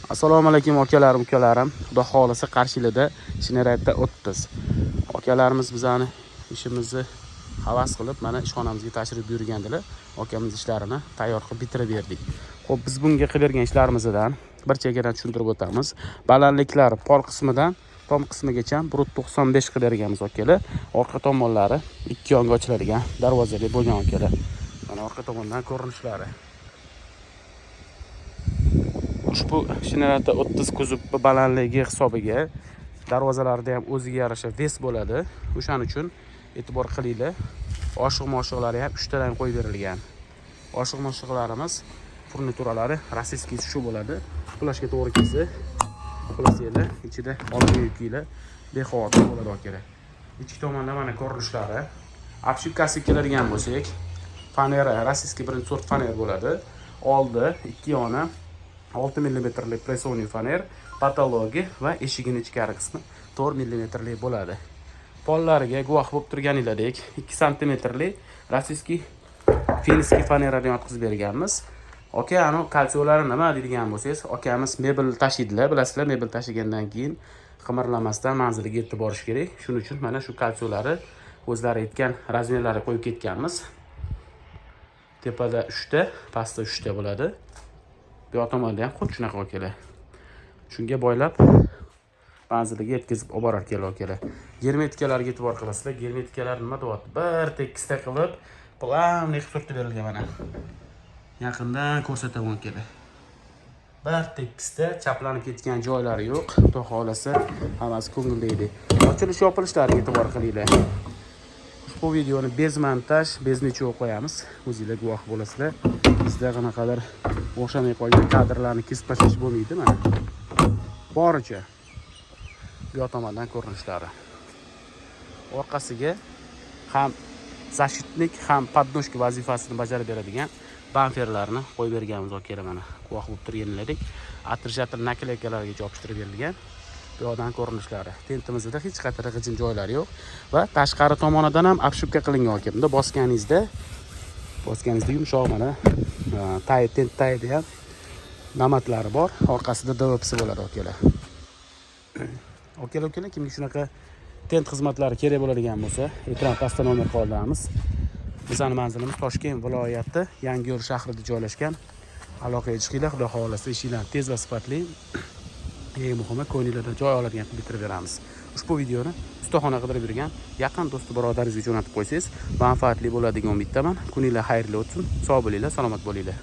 Assalomu alaykum akalarim, ukalarim. Xudo xolisa Qarshilida Shinarayda 30. Akalarimiz bizani ishimizni havas qilib, mana ishxonamizga tashrif buyurgandilar. Akamiz ishlarini tayyor qilib bitirib berdik. Xo'p, biz bunga qilib bergan ishlarimizdan bir chekkadan tushuntirib o'tamiz. Balandliklari pol qismidan tom qismigacha brut 95 qilib berganmiz akalar. Orqa tomonlari ikki yonga ochiladigan darvozali bo'lgan akalar. Mana orqa tomondan ko'rinishlari. Ushbu Shinarayda 30 kuzov balandligi hisobiga darvozalarida ham o'ziga yarasha ves bo'ladi. O'shaning uchun e'tibor qilinglar. Oshiq-moshiqlari ham 3 tadan qo'yib berilgan. Oshiq-moshiqlarimiz furnituralari rossiyskiy shu bo'ladi. Qulashga to'g'ri kelsa, qulasanglar, ichida olma yukinglar bexavotir bo'ladi akalar. Ichki tomonda mana ko'rinishlari. Obshipkasi keladigan bo'lsak, fanera rossiyskiy birinchi sort faner bo'ladi. Oldi, ikki yoni 6 mm pressoniy faner, patologi va eshigini ichkari qismi 4 mm bo'ladi. Pollariga guvoh bo'lib turganinglardek 2 cm rossiyskiy finskiy fanerani yotqizib berganmiz. Aka, ani kalsiolari nima deydigan bo'lsangiz, akamiz mebel tashiydilar, bilasizlar, mebel tashigandan keyin qimirlamasdan manziliga yetib borish kerak. Shuning uchun mana shu kalsiolari o'zlari aytgan razmerlarga qo'yib ketganmiz. Tepada 3 ta, pastda 3 ta bo'ladi. Bu yoq tomonda ham xuddi shunaqa akalar. Shunga boylab manziliga yetkazib olib borar akalar. Germetikalarga e'tibor qilasizlar. Germetikalar nima deyapti? Bir tekisda qilib, planli surtib berilgan mana. Yaqindan ko'rsataman akalar. Bir tekisda chaplanib ketgan joylari yo'q. Xudo xolasa hammasi ko'ngildagidek. Ochilish yopilishlariga e'tibor qilinglar. Bu videoni bez montaj, beznechiga qo'yamiz. O'zingizlar guvoh bo'lasizlar. Sizda qanaqadir o'xshamay qolgan kadrlarni kesib tashlash bo'lmaydi mana. Boricha bu yoq tomondan ko'rinishlari. Orqasiga ham zashitnik, ham podnoshka vazifasini bajarib beradigan bamperlarni qo'yib berganmiz akalar mana. Guvoh bo'lib turganlaridek, atir-shatir nakleykalarga yopishtirib berilgan. Bu yoqdan ko'rinishlari. Tentimizda hech qanday g'ijim joylari yo'q va tashqari tomonidan ham obshipka qilingan ekan. Bunda bosganingizda yumshoq mana tayda ham namatlari bor. Orqasida DVP'si bo'ladi akalar. Akalar, kimga shunaqa tent xizmatlari kerak bo'ladigan bo'lsa, ekran pastda nomer qoldiramiz. Bizning manzilimiz Toshkent viloyati Yangiyo'l shahrida joylashgan. Aloqaga chiqinglar, xudo xolasa ishinglarni tez va sifatli, eng muhimi ko'ngillarda joy oladigan qilib bitirib beramiz. Ushbu videoni ustaxona qidirib yurgan yaqin do'st birodaringizga jo'natib qo'ysangiz, manfaatli bo'ladigan umiddaman. Kuninglar xayrli o'tsin. Sog' bo'linglar, salomat bo'linglar.